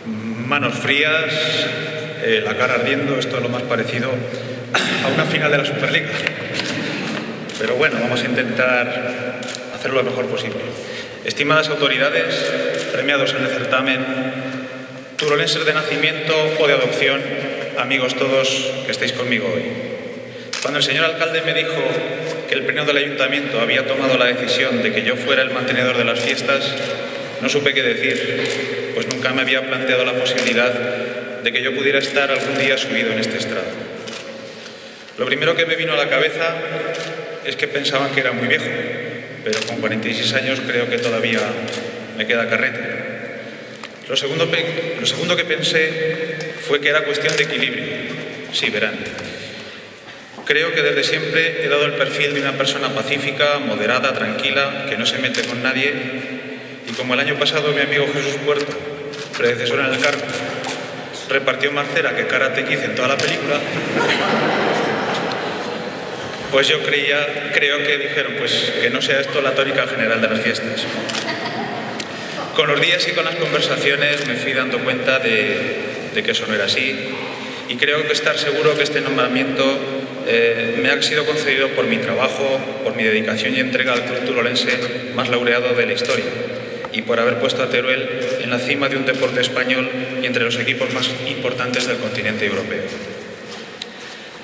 Manos frías, la cara ardiendo, esto es lo más parecido a una final de la Superliga. Pero bueno, vamos a intentar hacerlo lo mejor posible. Estimadas autoridades, premiados en el certamen, turolenses de nacimiento o de adopción, amigos todos que estáis conmigo hoy. Cuando el señor alcalde me dijo que el pleno del ayuntamiento había tomado la decisión de que yo fuera el mantenedor de las fiestas, no supe qué decir, pues nunca me había planteado la posibilidad de que yo pudiera estar algún día subido en este estrado. Lo primero que me vino a la cabeza es que pensaban que era muy viejo, pero con 46 años creo que todavía me queda carrete. Lo segundo que pensé fue que era cuestión de equilibrio. Sí, verán. Creo que desde siempre he dado el perfil de una persona pacífica, moderada, tranquila, que no se mete con nadie. Y como el año pasado mi amigo Jesús Puerto, predecesor en el cargo, repartió más cera que Karate Kid en toda la película, pues yo creo que dijeron pues que no sea esto la tónica general de las fiestas. Con los días y con las conversaciones me fui dando cuenta de que eso no era así, y creo que estar seguro que este nombramiento me ha sido concedido por mi trabajo, por mi dedicación y entrega al club turolense más laureado de la historia, y por haber puesto a Teruel en la cima de un deporte español y entre los equipos más importantes del continente europeo.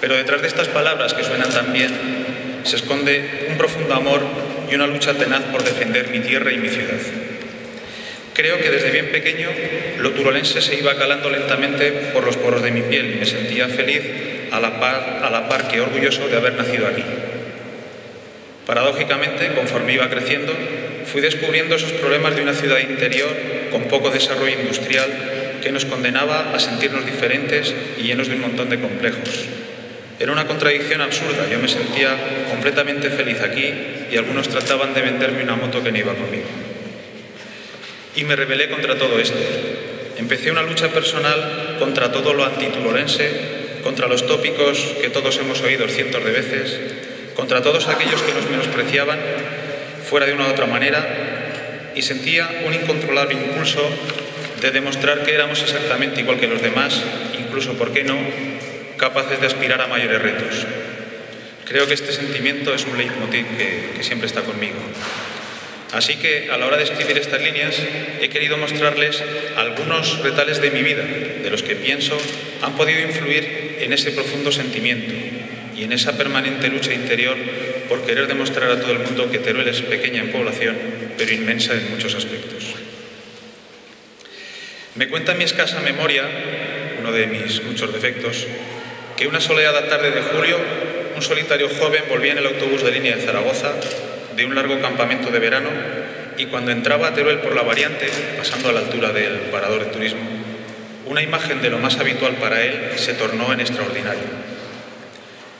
Pero detrás de estas palabras que suenan tan bien, se esconde un profundo amor y una lucha tenaz por defender mi tierra y mi ciudad. Creo que desde bien pequeño lo turolense se iba calando lentamente por los poros de mi piel y me sentía feliz a la par que orgulloso de haber nacido aquí. Paradójicamente, conforme iba creciendo, fui descubriendo esos problemas de una ciudad interior con poco desarrollo industrial que nos condenaba a sentirnos diferentes y llenos de un montón de complejos. Era una contradicción absurda. Yo me sentía completamente feliz aquí y algunos trataban de venderme una moto que no iba conmigo. Y me rebelé contra todo esto. Empecé una lucha personal contra todo lo antiturolense, contra los tópicos que todos hemos oído cientos de veces, contra todos aquellos que nos menospreciaban fuera de una u otra manera, y sentía un incontrolable impulso de demostrar que éramos exactamente igual que los demás, incluso, ¿por qué no?, capaces de aspirar a mayores retos. Creo que este sentimiento es un leitmotiv que siempre está conmigo. Así que, a la hora de escribir estas líneas, he querido mostrarles algunos retales de mi vida, de los que pienso han podido influir en ese profundo sentimiento y en esa permanente lucha interior por querer demostrar a todo el mundo que Teruel es pequeña en población, pero inmensa en muchos aspectos. Me cuenta mi escasa memoria, uno de mis muchos defectos, que una soleada tarde de julio, un solitario joven volvía en el autobús de línea de Zaragoza de un largo campamento de verano, y cuando entraba a Teruel por la variante, pasando a la altura del parador de turismo, una imagen de lo más habitual para él se tornó en extraordinario.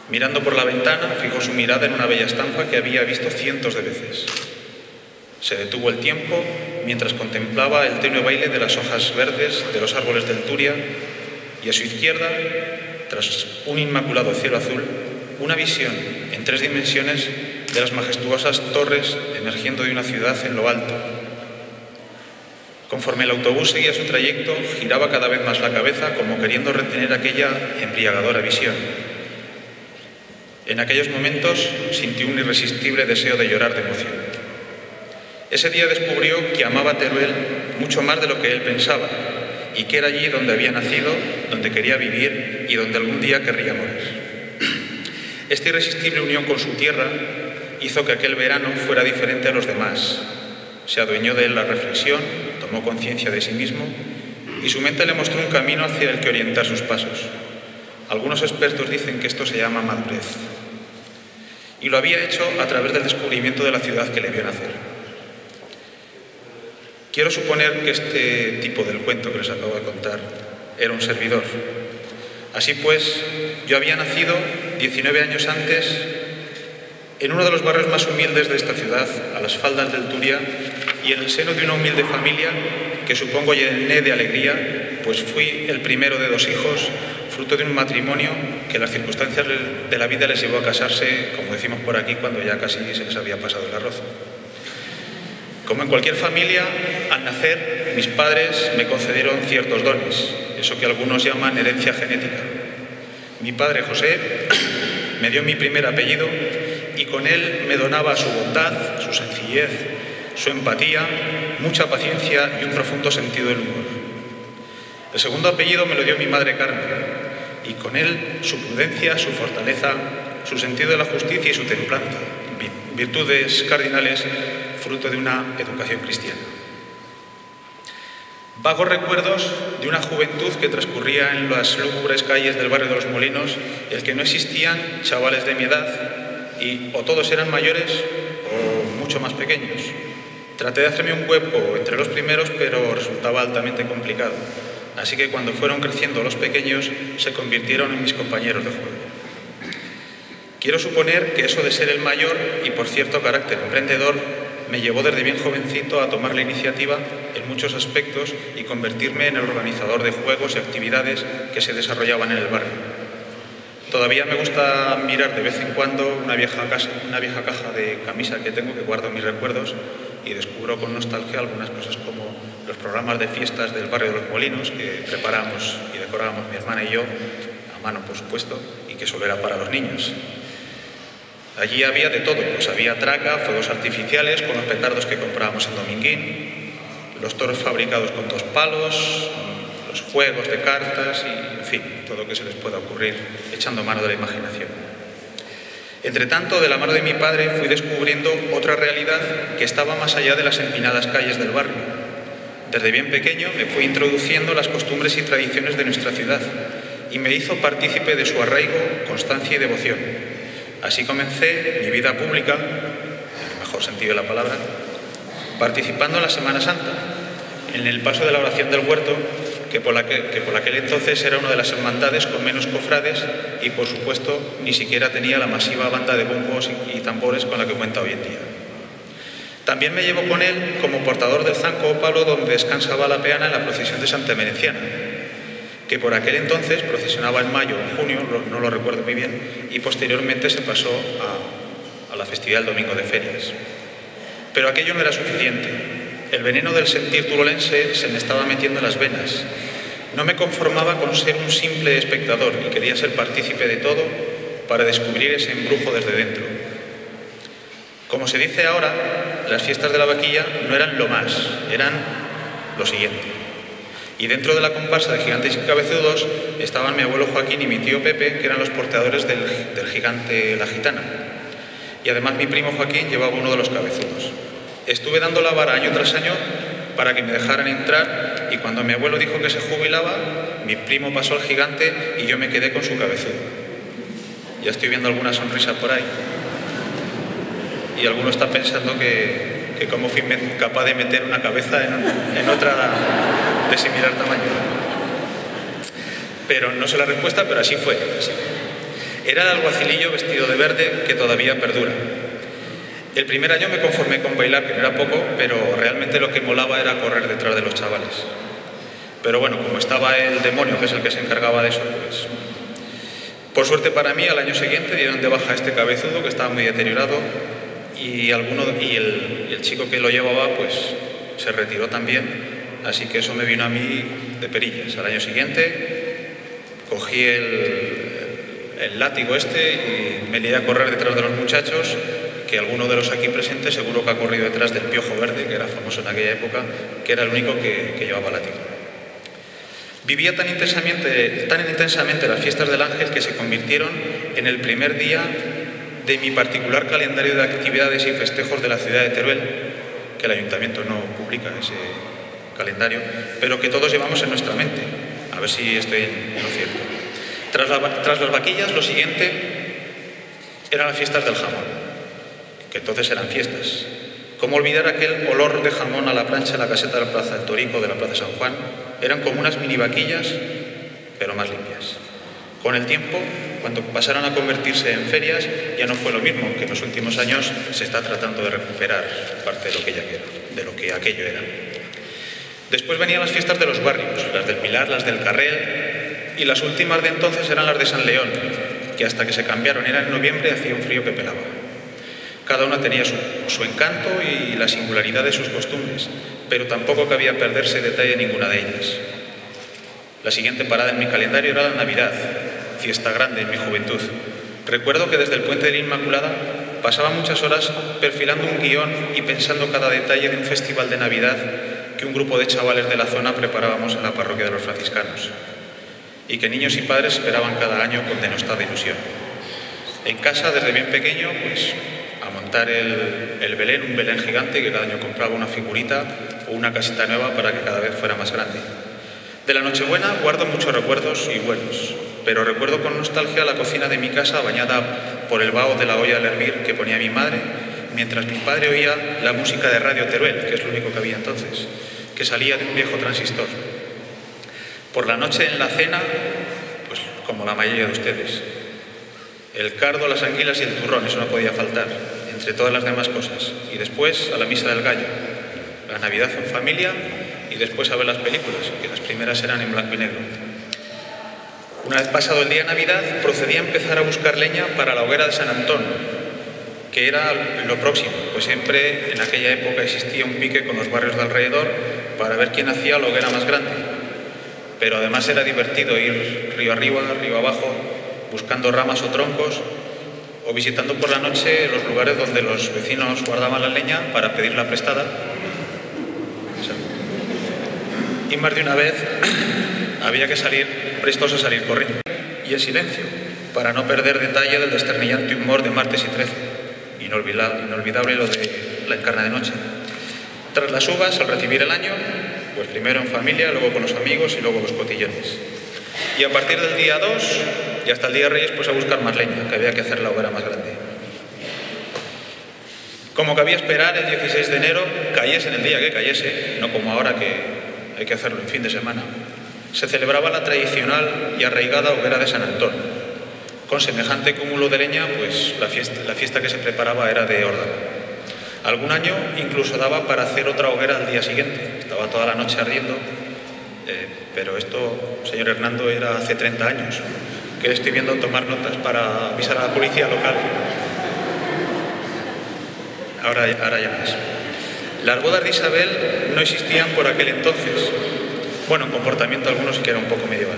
Mirando por la ventana, fijó su mirada en una bella estampa que había visto cientos de veces. Se detuvo el tiempo mientras contemplaba el tenue baile de las hojas verdes de los árboles del Turia, y a su izquierda, tras un inmaculado cielo azul, una visión en 3 dimensiones de las majestuosas torres emergiendo de una ciudad en lo alto. Conforme el autobús seguía su trayecto, giraba cada vez más la cabeza como queriendo retener aquella embriagadora visión. En aquellos momentos sintió un irresistible deseo de llorar de emoción. Ese día descubrió que amaba a Teruel mucho más de lo que él pensaba, y que era allí donde había nacido, donde quería vivir y donde algún día querría morir. Esta irresistible unión con su tierra hizo que aquel verano fuera diferente a los demás. Se adueñó de él la reflexión, tomó conciencia de sí mismo y su mente le mostró un camino hacia el que orientar sus pasos. Algunos expertos dicen que esto se llama madurez. Y lo había hecho a través del descubrimiento de la ciudad que le vio nacer. Quiero suponer que este tipo del cuento que les acabo de contar era un servidor. Así pues, yo había nacido 19 años antes en uno de los barrios más humildes de esta ciudad, a las faldas del Turia, y en el seno de una humilde familia que supongo llené de alegría, pues fui el primero de 2 hijos, fruto de un matrimonio que las circunstancias de la vida les llevó a casarse, como decimos por aquí, cuando ya casi se les había pasado el arroz. Como en cualquier familia, al nacer mis padres me concedieron ciertos dones, eso que algunos llaman herencia genética. Mi padre José me dio mi primer apellido y con él me donaba su bondad, su sencillez, su empatía, mucha paciencia y un profundo sentido del humor. El segundo apellido me lo dio mi madre Carmen y con él su prudencia, su fortaleza, su sentido de la justicia y su templanza, virtudes cardinales fruto de una educación cristiana. Vagos recuerdos de una juventud que transcurría en las lúgubres calles del barrio de Los Molinos, en el que no existían chavales de mi edad y o todos eran mayores o mucho más pequeños. Traté de hacerme un hueco entre los primeros, pero resultaba altamente complicado. Así que cuando fueron creciendo los pequeños, se convirtieron en mis compañeros de juego. Quiero suponer que eso de ser el mayor y por cierto carácter emprendedor me llevó desde bien jovencito a tomar la iniciativa en muchos aspectos y convertirme en el organizador de juegos y actividades que se desarrollaban en el barrio. Todavía me gusta mirar de vez en cuando una vieja caja de camisa que tengo que guardo mis recuerdos y descubro con nostalgia algunas cosas como los programas de fiestas del barrio de Los Molinos que preparamos y decorábamos mi hermana y yo, a mano por supuesto, y que solo era para los niños. Allí había de todo, pues había traca, fuegos artificiales con los petardos que comprábamos en Dominguín, los toros fabricados con 2 palos, los juegos de cartas y, en fin, todo lo que se les pueda ocurrir echando mano de la imaginación. Entre tanto, de la mano de mi padre fui descubriendo otra realidad que estaba más allá de las empinadas calles del barrio. Desde bien pequeño me fue introduciendo las costumbres y tradiciones de nuestra ciudad y me hizo partícipe de su arraigo, constancia y devoción. Así comencé mi vida pública, en el mejor sentido de la palabra, participando en la Semana Santa, en el paso de la oración del huerto, que por aquel entonces era una de las hermandades con menos cofrades y, por supuesto, ni siquiera tenía la masiva banda de bombos y tambores con la que cuenta hoy en día. También me llevo con él como portador del zanco o palo donde descansaba la peana en la procesión de Santa Merenciana, que por aquel entonces procesionaba en mayo o en junio, no lo recuerdo muy bien, y posteriormente se pasó a la festividad del Domingo de Ferias. Pero aquello no era suficiente. El veneno del sentir turolense se me estaba metiendo en las venas. No me conformaba con ser un simple espectador y quería ser partícipe de todo para descubrir ese embrujo desde dentro. Como se dice ahora, las fiestas de la vaquilla no eran lo más, eran lo siguiente. Y dentro de la comparsa de gigantes y cabezudos estaban mi abuelo Joaquín y mi tío Pepe, que eran los porteadores del gigante La Gitana. Y además mi primo Joaquín llevaba uno de los cabezudos. Estuve dando la vara año tras año para que me dejaran entrar y cuando mi abuelo dijo que se jubilaba, mi primo pasó al gigante y yo me quedé con su cabezudo. Ya estoy viendo alguna sonrisa por ahí. Y alguno está pensando que cómo fui capaz de meter una cabeza en otra de similar tamaño. Pero no sé la respuesta, pero así fue. Era el alguacilillo vestido de verde que todavía perdura. El primer año me conformé con bailar, que no era poco, pero realmente lo que molaba era correr detrás de los chavales. Pero bueno, como estaba el demonio, que es el que se encargaba de eso, pues... Por suerte para mí, al año siguiente dieron de baja a este cabezudo, que estaba muy deteriorado, y el chico que lo llevaba, pues, se retiró también, así que eso me vino a mí de perillas. Al año siguiente cogí el látigo este y me lié a correr detrás de los muchachos, que alguno de los aquí presentes seguro que ha corrido detrás del Piojo Verde, que era famoso en aquella época, que era el único que llevaba látigo. Vivía tan intensamente las fiestas del Ángel que se convirtieron en el primer día de mi particular calendario de actividades y festejos de la ciudad de Teruel, que el ayuntamiento no publica ese calendario, pero que todos llevamos en nuestra mente. A ver si estoy en lo cierto. Tras las vaquillas, lo siguiente eran las fiestas del jamón, que entonces eran fiestas. ¿Cómo olvidar aquel olor de jamón a la plancha en la caseta de la Plaza del Torico, de la Plaza San Juan? Eran como unas mini vaquillas, pero más limpias. Con el tiempo, cuando pasaron a convertirse en ferias, ya no fue lo mismo, aunque en los últimos años se está tratando de recuperar parte de lo que aquello era. Después venían las fiestas de los barrios, las del Pilar, las del Carrel, y las últimas de entonces eran las de San León, que hasta que se cambiaron era en noviembre hacía un frío que pelaba. Cada una tenía su encanto y la singularidad de sus costumbres, pero tampoco cabía perderse detalle en ninguna de ellas. La siguiente parada en mi calendario era la Navidad, fiesta grande en mi juventud. Recuerdo que desde el Puente de la Inmaculada pasaba muchas horas perfilando un guión y pensando cada detalle de un festival de Navidad que un grupo de chavales de la zona preparábamos en la parroquia de los franciscanos y que niños y padres esperaban cada año con denostada ilusión. En casa, desde bien pequeño, pues a montar el Belén, un Belén gigante que cada año compraba una figurita o una casita nueva para que cada vez fuera más grande. De la Nochebuena guardo muchos recuerdos y buenos, pero recuerdo con nostalgia la cocina de mi casa bañada por el vaho de la olla al hervir que ponía mi madre, mientras mi padre oía la música de Radio Teruel, que es lo único que había entonces, que salía de un viejo transistor. Por la noche en la cena, pues como la mayoría de ustedes, el cardo, las anguilas y el turrón, eso no podía faltar, entre todas las demás cosas. Y después a la misa del gallo, la Navidad en familia y después a ver las películas, que las primeras eran en blanco y negro. Una vez pasado el día de Navidad, procedí a empezar a buscar leña para la hoguera de San Antón, que era lo próximo, pues siempre en aquella época existía un pique con los barrios de alrededor para ver quién hacía la hoguera más grande. Pero además era divertido ir río arriba, río abajo, buscando ramas o troncos, o visitando por la noche los lugares donde los vecinos guardaban la leña para pedirla prestada. Y más de una vez había que salir prestos a salir corriendo, y en silencio, para no perder detalle del desternillante humor de martes y 13, inolvidable lo de la encarna de noche. Tras las uvas, al recibir el año, pues primero en familia, luego con los amigos y luego los cotillones. Y a partir del día 2 y hasta el día de Reyes, pues a buscar más leña, que había que hacer la hoguera más grande. Como cabía esperar, el 16 de enero, cayese en el día que cayese, no como ahora que hay que hacerlo en fin de semana, se celebraba la tradicional y arraigada hoguera de San Antón. Con semejante cúmulo de leña, pues la fiesta que se preparaba era de órdago. Algún año incluso daba para hacer otra hoguera al día siguiente. Estaba toda la noche ardiendo, pero esto, señor Hernando, era hace 30 años, que le estoy viendo tomar notas para avisar a la policía local. Ahora ya no es. Las bodas de Isabel no existían por aquel entonces. Bueno, en comportamiento algunos sí que era un poco medieval.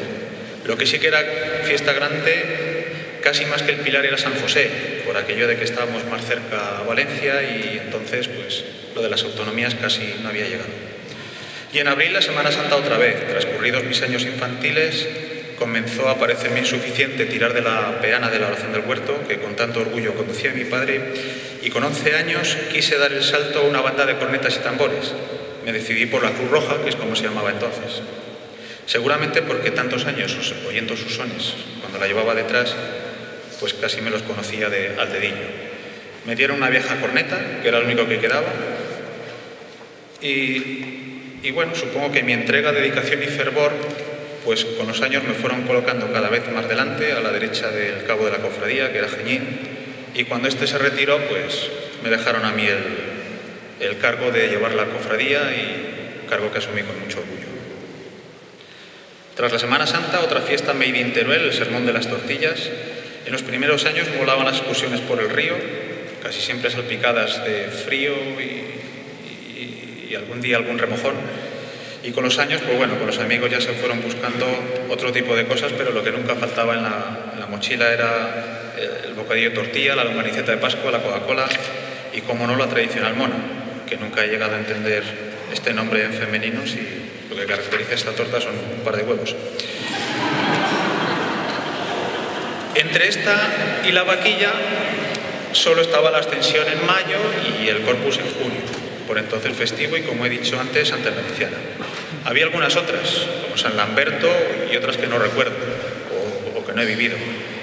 Lo que sí que era fiesta grande, casi más que el Pilar, era San José, por aquello de que estábamos más cerca a Valencia y entonces pues lo de las autonomías casi no había llegado. Y en abril, la Semana Santa otra vez. Transcurridos mis años infantiles, comenzó a parecerme insuficiente tirar de la peana de la oración del huerto, que con tanto orgullo conducía mi padre, y con 11 años quise dar el salto a una banda de cornetas y tambores. Me decidí por la Cruz Roja, que es como se llamaba entonces. Seguramente porque tantos años oyendo sus sones, cuando la llevaba detrás, pues casi me los conocía al dedillo. Me dieron una vieja corneta, que era lo único que quedaba, y bueno, supongo que mi entrega, dedicación y fervor, pues con los años me fueron colocando cada vez más delante, a la derecha del cabo de la cofradía, que era Jeñín, y cuando este se retiró, pues me dejaron a mí el cargo de llevar la cofradía, y cargo que asumí con mucho orgullo. Tras la Semana Santa, otra fiesta made in Teruel, el Sermón de las Tortillas. En los primeros años molaban las excursiones por el río, casi siempre salpicadas de frío y algún día algún remojón. Y con los años, pues bueno, con los amigos ya se fueron buscando otro tipo de cosas, pero lo que nunca faltaba en la mochila era el bocadillo de tortilla, la longaniceta de Pascua, la Coca-Cola y, como no, la tradicional mona, que nunca he llegado a entender este nombre en femenino, si lo que caracteriza esta torta son un par de huevos. Entre esta y la vaquilla solo estaba la Ascensión en mayo y el Corpus en junio, por entonces festivo y, como he dicho antes, Santa Veneciana. Había algunas otras, como San Lamberto y otras que no recuerdo o que no he vivido,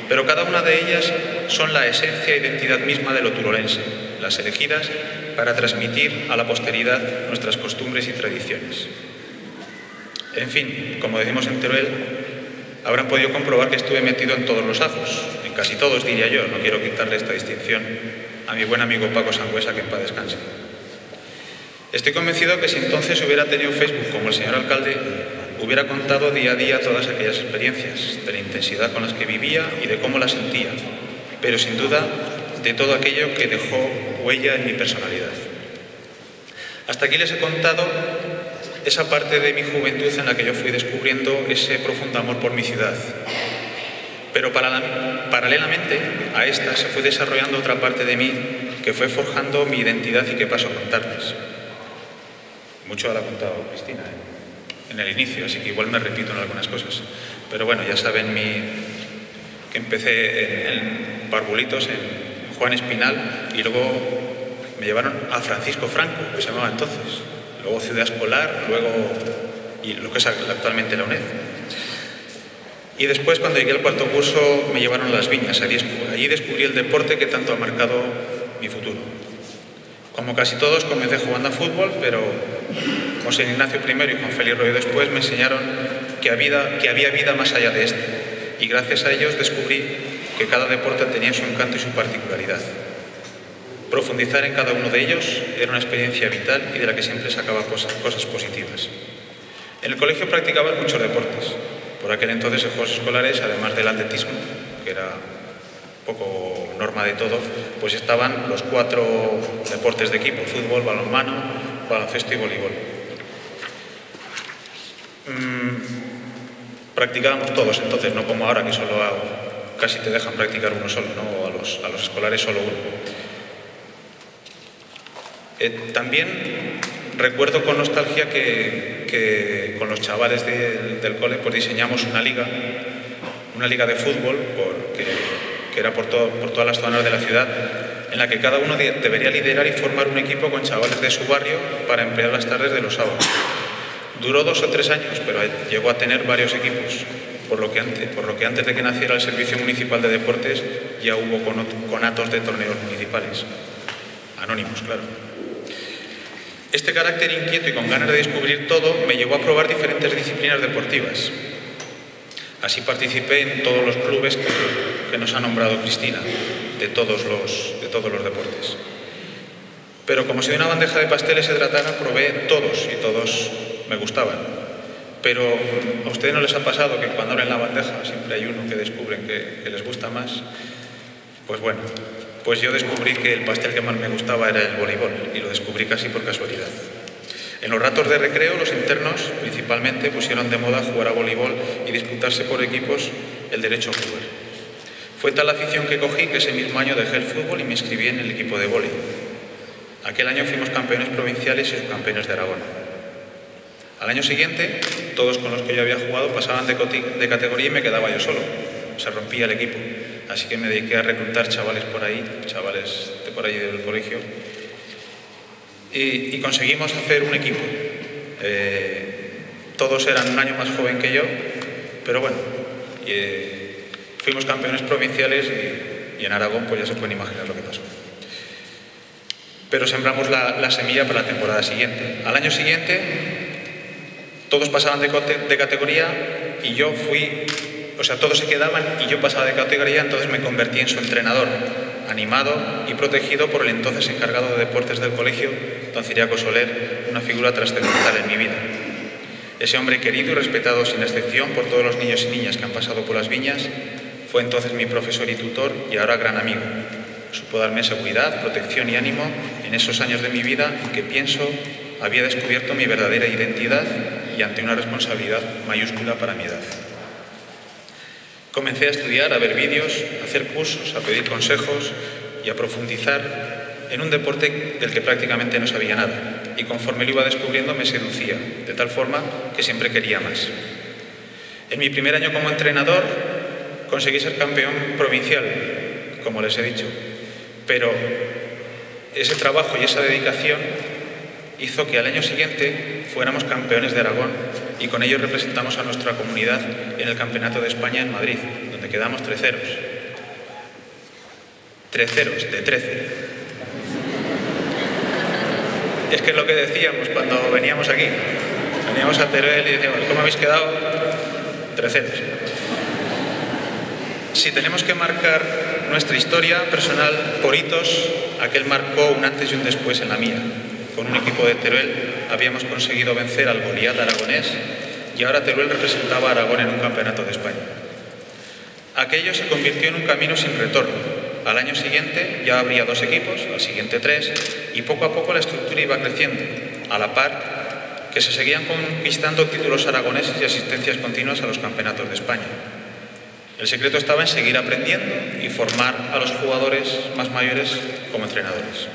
pero cada una de ellas son la esencia e identidad misma de lo turolense, las elegidas para transmitir a la posteridad nuestras costumbres y tradiciones. En fin, como decimos en Teruel, habrán podido comprobar que estuve metido en todos los ajos, en casi todos, diría yo. No quiero quitarle esta distinción a mi buen amigo Paco Sangüesa, que en paz descanse. Estoy convencido que si entonces hubiera tenido Facebook como el señor alcalde, hubiera contado día a día todas aquellas experiencias, de la intensidad con las que vivía y de cómo las sentía, pero sin duda de todo aquello que dejó huella en mi personalidad. Hasta aquí les he contado esa parte de mi juventud en la que yo fui descubriendo ese profundo amor por mi ciudad. Pero paralelamente a esta se fue desarrollando otra parte de mí que fue forjando mi identidad y que paso a contarles. Mucho la ha contado Cristina en el inicio, así que igual me repito en algunas cosas. Pero bueno, ya saben que empecé en Barbulitos, en Juan Espinal, y luego me llevaron a Francisco Franco, que se llamaba entonces. Luego Ciudad Escolar, y lo que es actualmente la UNED. Y después, cuando llegué al cuarto curso, me llevaron a Las Viñas. Allí descubrí el deporte que tanto ha marcado mi futuro. Como casi todos, comencé jugando a fútbol, pero José Ignacio primero y Juan Félix Royo después me enseñaron que había vida más allá de este. Y gracias a ellos descubrí que cada deporte tenía su encanto y su particularidad. Profundizar en cada uno de ellos era una experiencia vital y de la que siempre sacaba cosas positivas. En el colegio practicaba muchos deportes. Por aquel entonces en juegos escolares, además del atletismo, que era un poco norma de todo, pues estaban los 4 deportes de equipo: fútbol, balonmano, baloncesto y voleibol. Practicábamos todos entonces, no como ahora que casi te dejan practicar uno solo, ¿no? O a los escolares solo uno. También recuerdo con nostalgia que con los chavales del cole pues diseñamos una liga de fútbol que era por todas las zonas de la ciudad, en la que cada uno debería liderar y formar un equipo con chavales de su barrio para emplear las tardes de los sábados. Duró 2 o 3 años, pero llegó a tener varios equipos, por lo que antes de que naciera el Servicio Municipal de Deportes ya hubo conatos de torneos municipales, anónimos, claro. Este carácter inquieto y con ganas de descubrir todo me llevó a probar diferentes disciplinas deportivas. Así participé en todos los clubes que nos ha nombrado Cristina, de todos los deportes. Pero como si de una bandeja de pasteles se tratara, probé todos y todos me gustaban. Pero ¿a ustedes no les ha pasado que cuando abren la bandeja siempre hay uno que descubren que les gusta más? Pues bueno, pues yo descubrí que el pastel que más me gustaba era el voleibol, y lo descubrí casi por casualidad. En los ratos de recreo, los internos, principalmente, pusieron de moda jugar a voleibol y disputarse por equipos el derecho a jugar. Fue tal la afición que cogí que ese mismo año dejé el fútbol y me inscribí en el equipo de vóley. Aquel año fuimos campeones provinciales y subcampeones de Aragón. Al año siguiente, todos con los que yo había jugado pasaban de categoría y me quedaba yo solo. Se rompía el equipo. Así que me dediqué a reclutar chavales de por ahí del colegio. Y conseguimos hacer un equipo. Todos eran un año más joven que yo, pero bueno, fuimos campeones provinciales y en Aragón pues ya se pueden imaginar lo que pasó. Pero sembramos la semilla para la temporada siguiente. Al año siguiente, todos pasaban de categoría y yo todos se quedaban y yo pasaba de categoría, entonces me convertí en su entrenador, animado y protegido por el entonces encargado de deportes del colegio, don Ciriaco Soler, una figura trascendental en mi vida. Ese hombre querido y respetado sin excepción por todos los niños y niñas que han pasado por Las Viñas, fue entonces mi profesor y tutor y ahora gran amigo. Supo darme seguridad, protección y ánimo en esos años de mi vida en que pienso había descubierto mi verdadera identidad y ante una responsabilidad mayúscula para mi edad. Comencé a estudiar, a ver vídeos, a hacer cursos, a pedir consejos y a profundizar en un deporte del que prácticamente no sabía nada, y conforme lo iba descubriendo me seducía, de tal forma que siempre quería más. En mi primer año como entrenador conseguí ser campeón provincial, como les he dicho, pero ese trabajo y esa dedicación hizo que al año siguiente fuéramos campeones de Aragón y con ello representamos a nuestra comunidad en el Campeonato de España en Madrid, donde quedamos 3-0. 3-0 de 13. Es que es lo que decíamos cuando veníamos aquí. Veníamos a Teruel y decíamos, ¿cómo habéis quedado? 3-0. Si tenemos que marcar nuestra historia personal por hitos, aquel marcó un antes y un después en la mía. Con un equipo de Teruel habíamos conseguido vencer al Goliat aragonés y ahora Teruel representaba a Aragón en un campeonato de España. Aquello se convirtió en un camino sin retorno, Al año siguiente ya habría 2 equipos, al siguiente 3, y poco a poco la estructura iba creciendo, a la par que se seguían conquistando títulos aragoneses y asistencias continuas a los campeonatos de España. El secreto estaba en seguir aprendiendo y formar a los jugadores más mayores como entrenadores.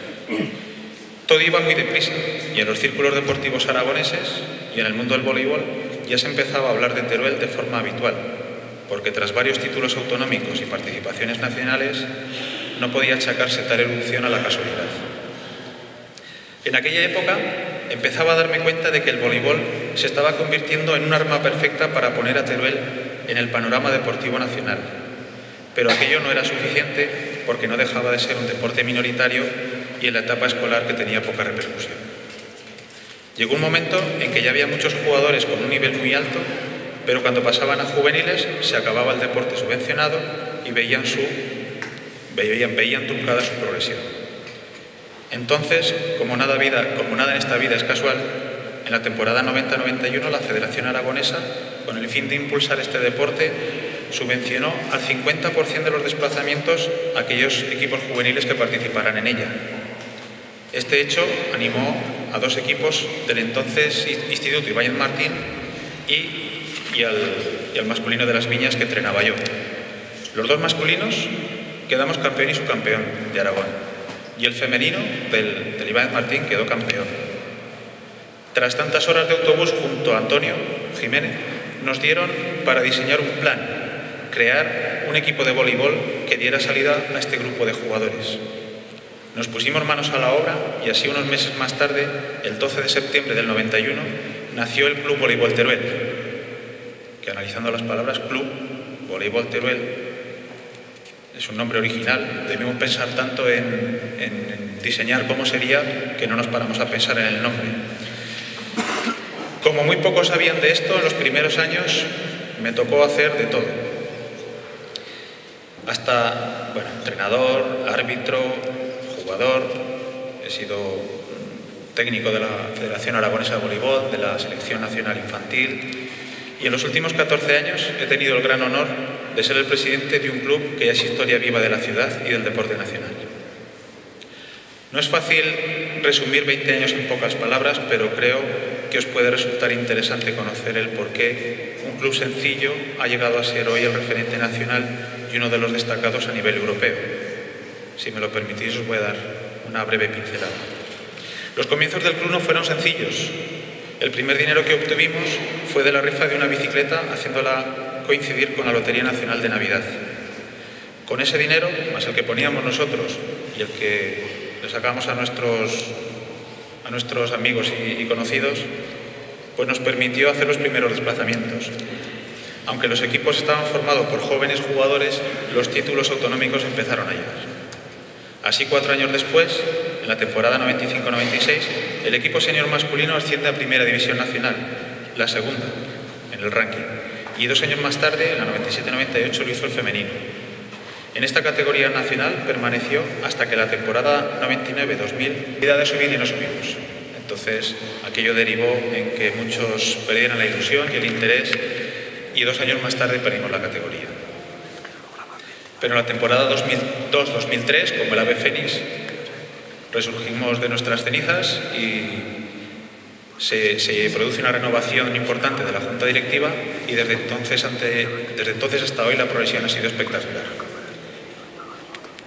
Todo iba muy deprisa y en los círculos deportivos aragoneses y en el mundo del voleibol ya se empezaba a hablar de Teruel de forma habitual, porque tras varios títulos autonómicos y participaciones nacionales no podía achacarse tal erupción a la casualidad. En aquella época empezaba a darme cuenta de que el voleibol se estaba convirtiendo en un arma perfecta para poner a Teruel en el panorama deportivo nacional, pero aquello no era suficiente porque no dejaba de ser un deporte minoritario y en la etapa escolar que tenía poca repercusión. Llegó un momento en que ya había muchos jugadores con un nivel muy alto, pero cuando pasaban a juveniles se acababa el deporte subvencionado y veían truncada su progresión. Entonces, como nada en esta vida es casual, en la temporada 90-91 la Federación Aragonesa, con el fin de impulsar este deporte, subvencionó al 50% de los desplazamientos a aquellos equipos juveniles que participaran en ella. Este hecho animó a 2 equipos del entonces Instituto Ibáñez Martín y al masculino de Las Viñas que entrenaba yo. Los 2 masculinos quedamos campeón y subcampeón de Aragón, y el femenino del Ibáñez Martín quedó campeón. Tras tantas horas de autobús junto a Antonio Jiménez, nos dieron para diseñar un plan, crear un equipo de voleibol que diera salida a este grupo de jugadores. Nos pusimos manos a la obra y así unos meses más tarde, el 12 de septiembre del 91, nació el Club Voleibol Teruel, que analizando las palabras Club Voleibol Teruel es un nombre original. Debemos pensar tanto en diseñar cómo sería que no nos paramos a pensar en el nombre. Como muy pocos sabían de esto, en los primeros años me tocó hacer de todo. Hasta, entrenador, árbitro, jugador, he sido técnico de la Federación Aragonesa de Voleibol, de la Selección Nacional Infantil, y en los últimos 14 años he tenido el gran honor de ser el presidente de un club que ya es historia viva de la ciudad y del deporte nacional. No es fácil resumir 20 años en pocas palabras, pero creo que os puede resultar interesante conocer el por qué un club sencillo ha llegado a ser hoy el referente nacional y uno de los destacados a nivel europeo. Si me lo permitís, os voy a dar una breve pincelada. Los comienzos del club no fueron sencillos. El primer dinero que obtuvimos fue de la rifa de una bicicleta, haciéndola coincidir con la Lotería Nacional de Navidad. Con ese dinero, más el que poníamos nosotros y el que le sacamos a nuestros amigos y conocidos, pues nos permitió hacer los primeros desplazamientos. Aunque los equipos estaban formados por jóvenes jugadores, los títulos autonómicos empezaron a llegar. Así, 4 años después, en la temporada 95-96, el equipo senior masculino asciende a Primera División Nacional, la segunda en el ranking, y 2 años más tarde, en la 97-98, lo hizo el femenino. En esta categoría nacional permaneció hasta que la temporada 99-2000 vida de subir y no subimos. Entonces, aquello derivó en que muchos perdieran la ilusión y el interés, y 2 años más tarde perdimos la categoría. Pero en la temporada 2002-2003, como el ave fénix, resurgimos de nuestras cenizas y se produce una renovación importante de la Junta Directiva, y desde entonces hasta hoy la progresión ha sido espectacular.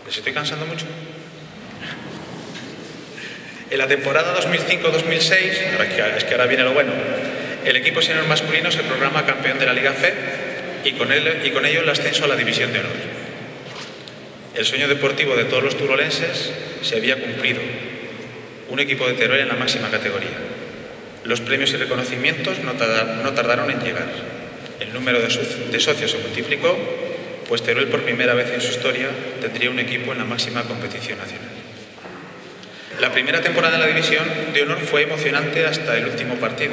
¿Les estoy cansando mucho? En la temporada 2005-2006, es que ahora viene lo bueno, el equipo senior masculino se proclama campeón de la Liga FED y con ello el ascenso a la División de Honor. El sueño deportivo de todos los turolenses se había cumplido. Un equipo de Teruel en la máxima categoría. Los premios y reconocimientos no tardaron en llegar. El número de socios se multiplicó, pues Teruel por primera vez en su historia tendría un equipo en la máxima competición nacional. La primera temporada de la División de Honor fue emocionante hasta el último partido,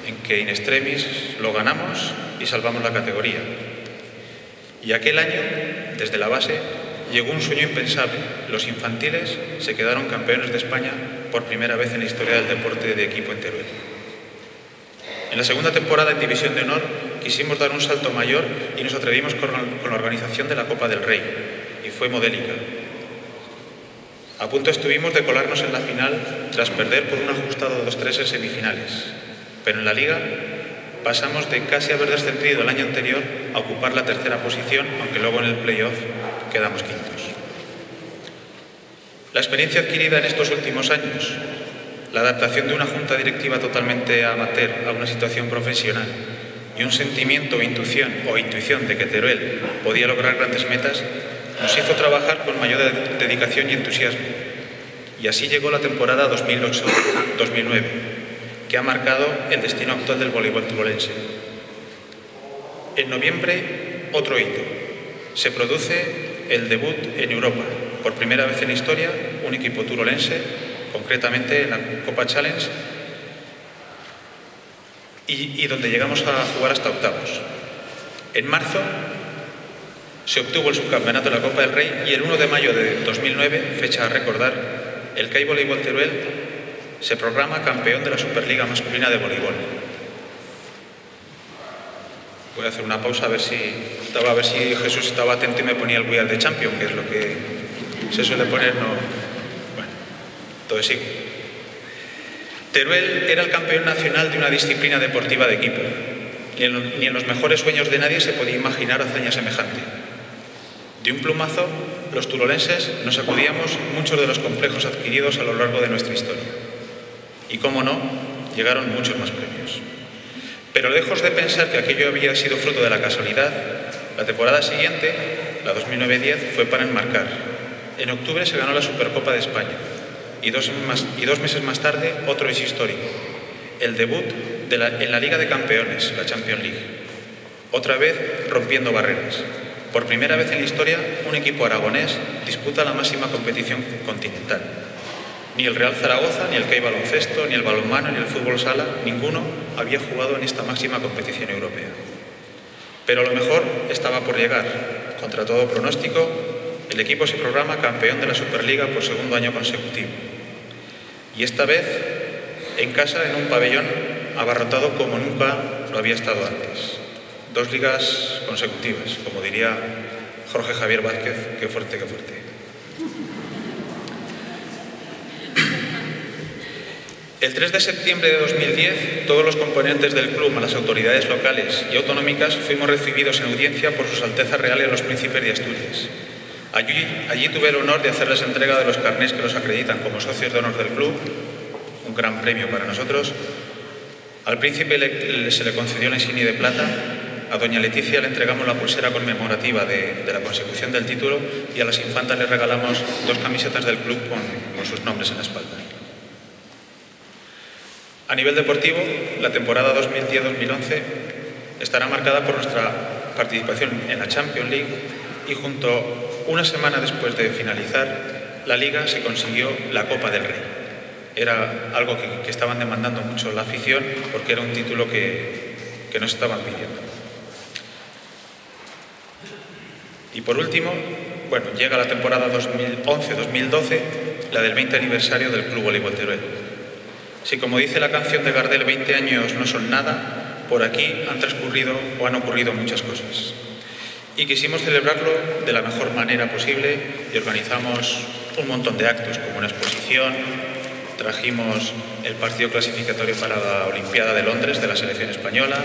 en que in extremis lo ganamos y salvamos la categoría. Y aquel año, desde la base, llegó un sueño impensable. Los infantiles se quedaron campeones de España por primera vez en la historia del deporte de equipo en Teruel. En la segunda temporada en División de Honor quisimos dar un salto mayor y nos atrevimos con la organización de la Copa del Rey. Y fue modélica. A punto estuvimos de colarnos en la final tras perder por un ajustado 2-3 en semifinales, pero en la Liga pasamos de casi haber descendido el año anterior a ocupar la tercera posición, aunque luego en el playoff quedamos quintos. La experiencia adquirida en estos últimos años, la adaptación de una junta directiva totalmente amateur a una situación profesional y un sentimiento o intuición de que Teruel podía lograr grandes metas, nos hizo trabajar con mayor dedicación y entusiasmo. Y así llegó la temporada 2008-2009, que ha marcado el destino actual del voleibol turolense. En noviembre, otro hito. Se produce el debut en Europa. Por primera vez en la historia, un equipo turolense, concretamente en la Copa Challenge, y donde llegamos a jugar hasta octavos. En marzo se obtuvo el subcampeonato de la Copa del Rey y el 1 de mayo de 2009, fecha a recordar, el CAI Voleibol Teruel se proclama campeón de la Superliga Masculina de Voleibol. Voy a hacer una pausa a ver si Jesús estaba atento y me ponía el We Are the Champion, que es lo que se suele poner, no. Bueno, entonces sí. Teruel era el campeón nacional de una disciplina deportiva de equipo. Ni en los mejores sueños de nadie se podía imaginar hazaña semejante. De un plumazo, los turolenses nos sacudíamos muchos de los complejos adquiridos a lo largo de nuestra historia. Y cómo no, llegaron muchos más premios. Pero lejos de pensar que aquello había sido fruto de la casualidad, la temporada siguiente, la 2009-10, fue para enmarcar. En octubre se ganó la Supercopa de España y dos meses más tarde otro hecho histórico, el debut en la Liga de Campeones, la Champions League. Otra vez rompiendo barreras. Por primera vez en la historia, un equipo aragonés disputa la máxima competición continental. Ni el Real Zaragoza, ni el CAI Baloncesto, ni el balonmano, ni el fútbol sala, ninguno había jugado en esta máxima competición europea. Pero lo mejor estaba por llegar. Contra todo pronóstico, el equipo se proclama campeón de la Superliga por segundo año consecutivo. Y esta vez, en casa, en un pabellón abarrotado como nunca lo había estado antes. 2 ligas consecutivas, como diría Jorge Javier Vázquez, qué fuerte, qué fuerte. El 3 de septiembre de 2010, todos los componentes del club, a las autoridades locales y autonómicas, fuimos recibidos en audiencia por sus Altezas Reales los Príncipes de Asturias. Allí tuve el honor de hacerles entrega de los carnés que los acreditan como socios de honor del club, un gran premio para nosotros. Al príncipe se le concedió la insignia de plata, a doña Leticia le entregamos la pulsera conmemorativa de la consecución del título y a las infantas les regalamos 2 camisetas del club con sus nombres en la espalda. A nivel deportivo, la temporada 2010-2011 estará marcada por nuestra participación en la Champions League y una semana después de finalizar la Liga se consiguió la Copa del Rey. Era algo que estaban demandando mucho la afición porque era un título que nos estaban pidiendo. Y por último, bueno, llega la temporada 2011-2012, la del 20 aniversario del Club Voleibol Teruel. Si, como dice la canción de Gardel, 20 años no son nada, por aquí han transcurrido o han ocurrido muchas cosas. Y quisimos celebrarlo de la mejor manera posible y organizamos un montón de actos, como una exposición, trajimos el partido clasificatorio para la Olimpiada de Londres de la selección española,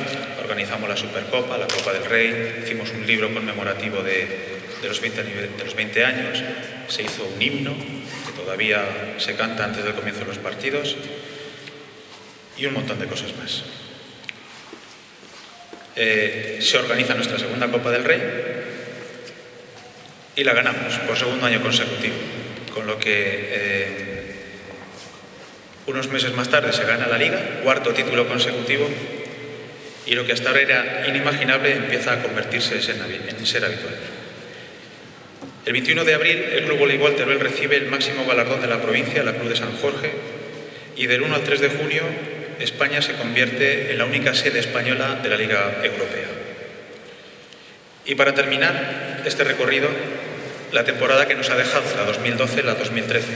organizamos la Supercopa, la Copa del Rey, hicimos un libro conmemorativo de los 20 años, se hizo un himno que todavía se canta antes del comienzo de los partidos y un montón de cosas más. Se organiza nuestra segunda Copa del Rey y la ganamos por segundo año consecutivo, con lo que unos meses más tarde se gana la Liga, 4º título consecutivo, y lo que hasta ahora era inimaginable empieza a convertirse en ser habitual. El 21 de abril el Club Voleibol Teruel recibe el máximo galardón de la provincia, la Cruz de San Jorge, y del 1 al 3 de junio España se convierte en la única sede española de la Liga Europea. Y para terminar este recorrido, la temporada que nos ha dejado, la 2012, la 2013,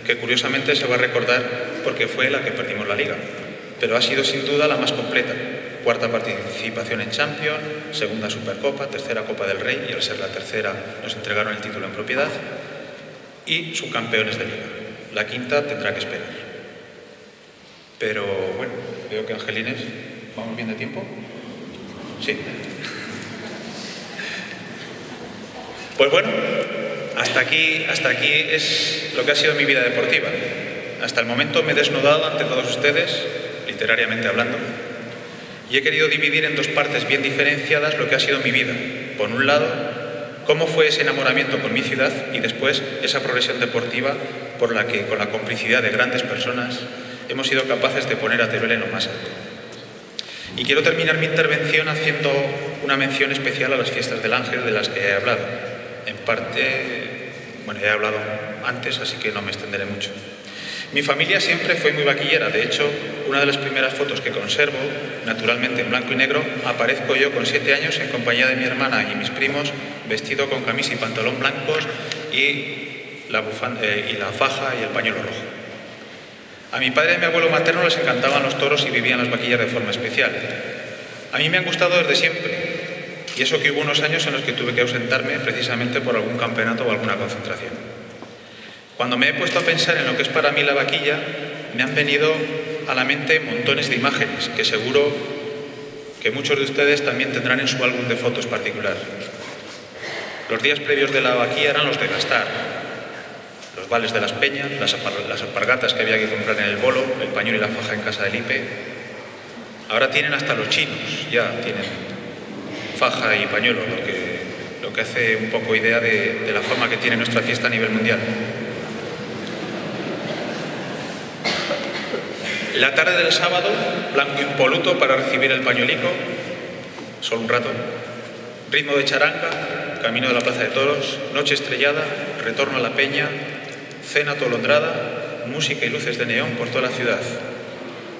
que curiosamente se va a recordar porque fue la que perdimos la Liga, pero ha sido sin duda la más completa. cuarta participación en Champions, segunda Supercopa, tercera Copa del Rey, y al ser la tercera nos entregaron el título en propiedad, y subcampeones de Liga. La quinta tendrá que esperar. Pero bueno, veo que Angelines, ¿vamos bien de tiempo? Sí. Pues bueno, hasta aquí es lo que ha sido mi vida deportiva. Hasta el momento me he desnudado ante todos ustedes, literariamente hablando, y he querido dividir en dos partes bien diferenciadas lo que ha sido mi vida. Por un lado, cómo fue ese enamoramiento con mi ciudad, y después esa progresión deportiva por la que, con la complicidad de grandes personas, hemos sido capaces de poner a Teruel en lo más alto. Y quiero terminar mi intervención haciendo una mención especial a las fiestas del Ángel de las que he hablado. En parte, bueno, ya he hablado antes, así que no me extenderé mucho. Mi familia siempre fue muy vaquillera. De hecho, una de las primeras fotos que conservo, naturalmente en blanco y negro, aparezco yo con 7 años en compañía de mi hermana y mis primos, vestido con camisa y pantalón blancos y la faja y el pañuelo rojo. A mi padre y a mi abuelo materno les encantaban los toros y vivían las vaquillas de forma especial. A mí me han gustado desde siempre, y eso que hubo unos años en los que tuve que ausentarme precisamente por algún campeonato o alguna concentración. Cuando me he puesto a pensar en lo que es para mí la vaquilla, me han venido a la mente montones de imágenes que seguro que muchos de ustedes también tendrán en su álbum de fotos particular. Los días previos de la vaquilla eran los de gastar, los vales de las peñas, las alpargatas que había que comprar en el bolo, el pañuelo y la faja en casa del Ipe. Ahora tienen hasta los chinos, ya tienen faja y pañuelo, lo que hace un poco idea de la forma que tiene nuestra fiesta a nivel mundial. La tarde del sábado, blanco impoluto para recibir el pañuelico, solo un rato, ritmo de charanga, camino de la Plaza de Toros, noche estrellada, retorno a la peña, cena atolondrada, música y luces de neón por toda la ciudad,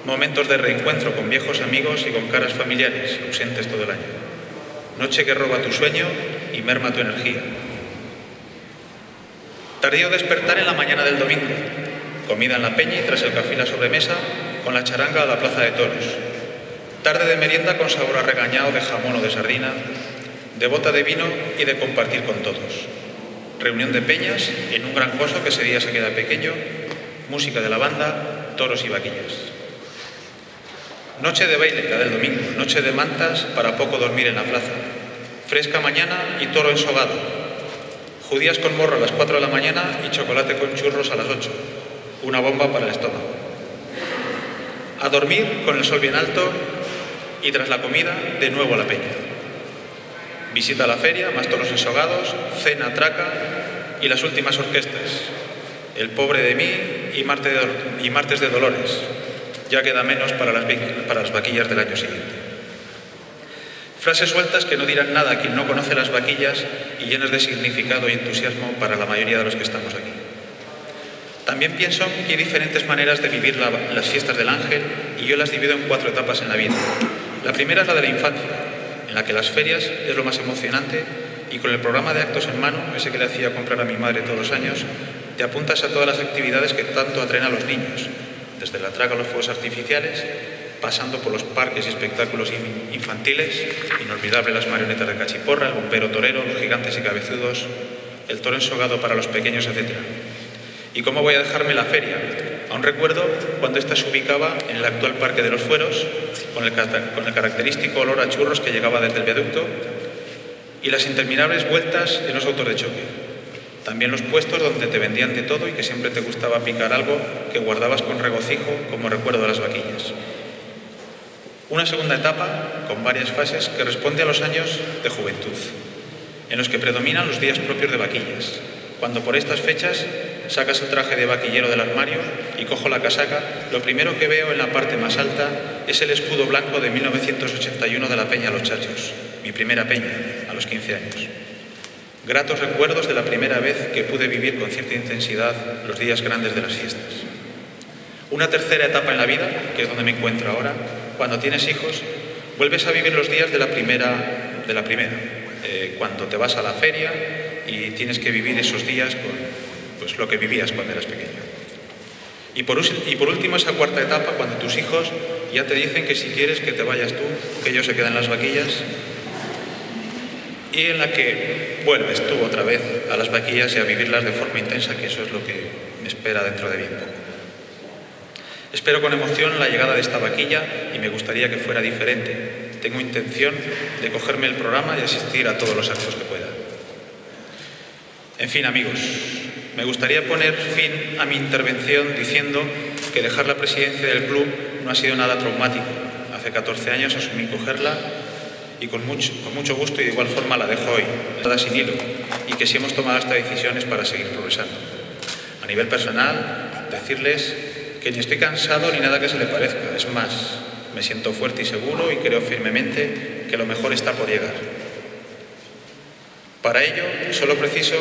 momentos de reencuentro con viejos amigos y con caras familiares, ausentes todo el año, noche que roba tu sueño y merma tu energía. Tardío despertar en la mañana del domingo, comida en la peña y tras el café y la sobremesa, con la charanga a la Plaza de Toros. Tarde de merienda con sabor a regañado de jamón o de sardina, de bota de vino y de compartir con todos. Reunión de peñas en un gran coso que ese día se queda pequeño, música de la banda, toros y vaquillas. Noche de baile, la del domingo, noche de mantas para poco dormir en la plaza. Fresca mañana y toro ensogado. Judías con morro a las 4 de la mañana y chocolate con churros a las 8. Una bomba para el estómago. A dormir con el sol bien alto y tras la comida de nuevo a la peña. Visita a la feria, más toros ensogados, cena, traca y las últimas orquestas. El pobre de mí y martes de Dolores. Ya queda menos para las vaquillas del año siguiente. Frases sueltas que no dirán nada a quien no conoce las vaquillas y llenas de significado y entusiasmo para la mayoría de los que estamos aquí. También pienso que hay diferentes maneras de vivir las fiestas del Ángel y yo las divido en 4 etapas en la vida. La primera es la de la infancia, en la que las ferias es lo más emocionante y con el programa de actos en mano, ese que le hacía comprar a mi madre todos los años, te apuntas a todas las actividades que tanto atraen a los niños, desde la traga a los fuegos artificiales, pasando por los parques y espectáculos infantiles, inolvidable las marionetas de cachiporra, el bombero torero, los gigantes y cabezudos, el toro ensogado para los pequeños, etc. ¿Y cómo voy a dejarme la feria? Aún recuerdo cuando ésta se ubicaba en el actual Parque de los Fueros, con el característico olor a churros que llegaba desde el viaducto, y las interminables vueltas en los autos de choque. También los puestos donde te vendían de todo y que siempre te gustaba picar algo que guardabas con regocijo como recuerdo de las vaquillas. Una segunda etapa, con varias fases, que responde a los años de juventud, en los que predominan los días propios de vaquillas. Cuando por estas fechas sacas el traje de vaquillero del armario y cojo la casaca, lo primero que veo en la parte más alta es el escudo blanco de 1981 de la Peña Los Chachos, mi primera peña, a los 15 años. Gratos recuerdos de la primera vez que pude vivir con cierta intensidad los días grandes de las fiestas. Una tercera etapa en la vida, que es donde me encuentro ahora, cuando tienes hijos, vuelves a vivir los días de la primera, cuando te vas a la feria y tienes que vivir esos días con lo que vivías cuando eras pequeño. Y por último, esa cuarta etapa, cuando tus hijos ya te dicen que si quieres que te vayas tú, que ellos se quedan en las vaquillas, y en la que vuelves tú otra vez a las vaquillas y a vivirlas de forma intensa, que eso es lo que me espera dentro de bien poco. Espero con emoción la llegada de esta vaquilla y me gustaría que fuera diferente. Tengo intención de cogerme el programa y asistir a todos los actos que pueda. En fin, amigos, me gustaría poner fin a mi intervención diciendo que dejar la presidencia del club no ha sido nada traumático. Hace 14 años asumí cogerla y con mucho gusto y de igual forma la dejo hoy, nada sin hilo, y que si hemos tomado esta decisión es para seguir progresando. A nivel personal, decirles que ni estoy cansado ni nada que se le parezca. Es más, me siento fuerte y seguro y creo firmemente que lo mejor está por llegar. Para ello, solo preciso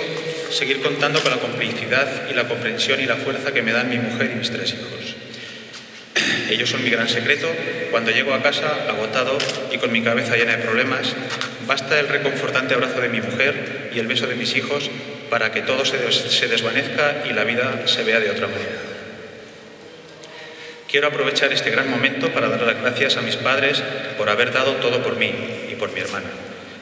seguir contando con la complicidad y la comprensión y la fuerza que me dan mi mujer y mis 3 hijos. Ellos son mi gran secreto. Cuando llego a casa, agotado y con mi cabeza llena de problemas, basta el reconfortante abrazo de mi mujer y el beso de mis hijos para que todo se desvanezca y la vida se vea de otra manera. Quiero aprovechar este gran momento para dar las gracias a mis padres por haber dado todo por mí y por mi hermana.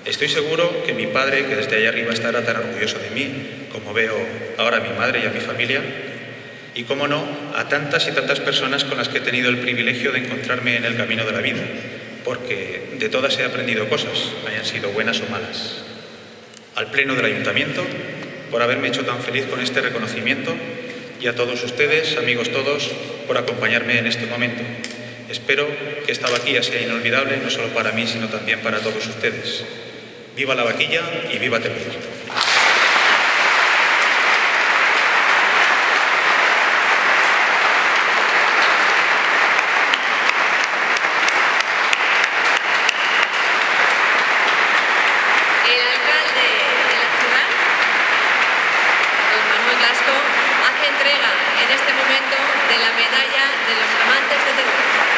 Estoy seguro que mi padre, que desde allá arriba estará tan orgulloso de mí, como veo ahora a mi madre y a mi familia, y, cómo no, a tantas y tantas personas con las que he tenido el privilegio de encontrarme en el camino de la vida, porque de todas he aprendido cosas, hayan sido buenas o malas. Al Pleno del Ayuntamiento, por haberme hecho tan feliz con este reconocimiento, y a todos ustedes, amigos todos, por acompañarme en este momento. Espero que esta vaquilla sea inolvidable, no solo para mí, sino también para todos ustedes. ¡Viva la vaquilla y viva Teruel! Hace entrega en este momento de la medalla de los amantes de Teruel.